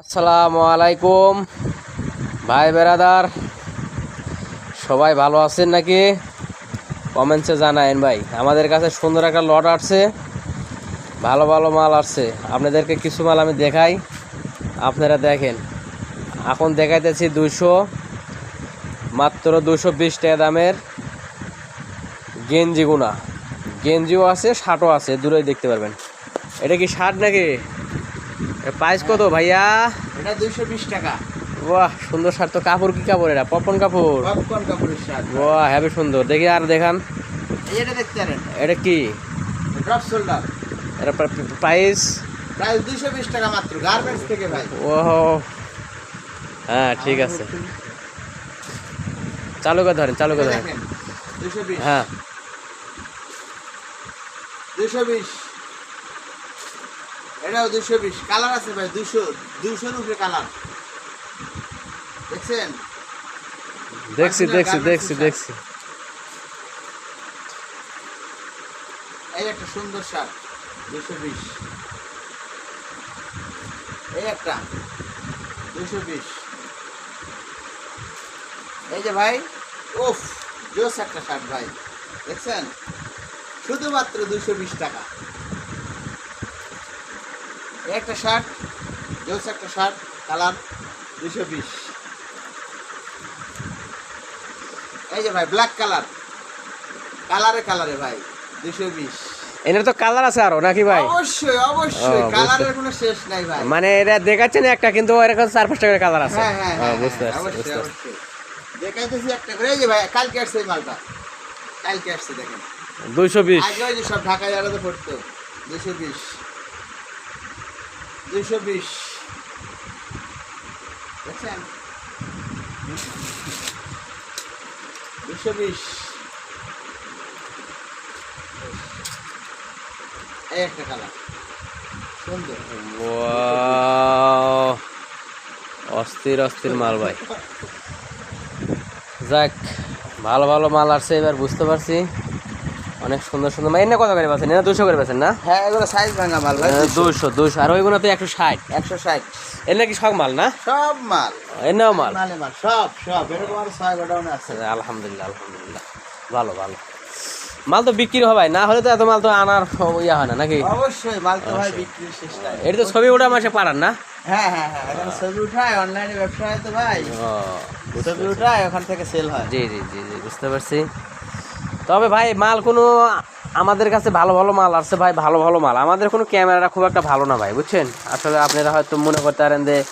আসসালামু আলাইকুম ভাই বেরাদার, সবাই ভালো আছেন নাকি? কমেন্টসে জানায়েন ভাই। আমাদের কাছে সুন্দর একটা লট আসছে, ভালো ভালো মাল আসছে। আপনাদেরকে কিছু মাল আমি দেখাই, আপনারা দেখেন। এখন দেখাইতেছি মাত্র 220 টাকা দামের গেঞ্জিগুনা। গেঞ্জিও আছে, শার্টও আছে, দূরেই দেখতে পারবেন। এটা কি শার্ট নাকি? প্রাইস কত ভাইয়া? এটা 220 টাকা। বাহ, সুন্দর শার্ট তো। কাপড় কি কাপড়? এটা পপকর্ন কাপড়। পপকর্ন কাপড়ের শার্ট। বাহ, হেবি সুন্দর। দেখি আর দেখান। এটা দেখতে পারেন, এটা কি? Drop shoulder. এটা প্রাইস? প্রাইস 220 টাকা মাত্র, গার্মেন্টস থেকে ভাই। ও হ্যাঁ, ঠিক আছে। চালু করে ধরেন, চালু করে ধরেন। দেখেন 220। হ্যাঁ, 220। এটাও 220। কালার আছে ভাই, 200 উপরে কালার। দেখছেন? দেখছি দেখছি দেখছি দেখছি। এই একটা সুন্দর শার্ট 220। এই একটা 220। এই যে ভাই, উফ, জোস একটা শার্ট ভাই। দেখছেন? শুধুমাত্র 220 টাকা। এই একটা শার্ট, জোস একটা শার্ট, কালার 220। এই যে ভাই, ব্ল্যাক কালার, কালারে ভাই 220। এর তো কালার আছে আরো নাকি ভাই? অবশ্যই অবশ্যই, বুঝতে- কালারের কোনো শেষ নাই ভাই। মানে এটা দেখাচ্ছেন একটা, কিন্তু এর কাছে 4-5 টাকার কালার আছে। হ্যাঁ হ্যাঁ হ্যাঁ, বুঝতে পারছি, অবশ্যই বুঝতে পারছি। অবশ্যই। দেখাইতেছি একটা করে। এই যে ভাই, কালকে আসছে এই মালটা, কালকে আসছে দেখেন। 220। আগে ওই যে সব ঢাকায় আলাদা পড়তো। 220 220। দেখছেন? 220। এই একটা কালার সুন্দর। ওয়াও, অস্থির অস্থির মাল ভাই। যাক, ভালো ভালো মাল আসছে এবার, বুঝতে পারছি। অনেক সুন্দর সুন্দর মাল। এনে কত করে বেছেন? এনে 200 করে বেছেন না? হ্যাঁ, এগুলো সাইজ ভাঙা মাল ভাই। 200 আর ওইগুলো তো 160। 160। এনে কি সব মাল না? সব মাল, এনেও মাল। মালে মাল, সব এরকম আর 6 গোডাউন আছে। আলহামদুলিল্লাহ আলহামদুলিল্লাহ, ভালো ভালো মাল তো বিক্রি হবে, না হলে তো এত মাল তো আনার ইয়া হয় না নাকি? অবশ্যই, মাল তো ভাই বিক্রির শেষ নাই। এটা তো ছবি ওটা মাসে পারান না? হ্যাঁ হ্যাঁ হ্যাঁ, এখানে ছবি উঠায়, অনলাইনে ব্যবসা হয় তো ভাই। ছবি উঠায়, ওখান থেকে সেল হয়। জি জি জি জি, বুঝতে পারছি। তবে ভাই মাল কোনো, আমাদের কাছে ভালো ভালো মাল আসছে ভাই, ভালো ভালো মাল। আমাদের কোনো ক্যামেরাটা খুব একটা ভালো না ভাই, বুঝছেন? আসলে আপনারা হয়তো মনে করতে পারেন যে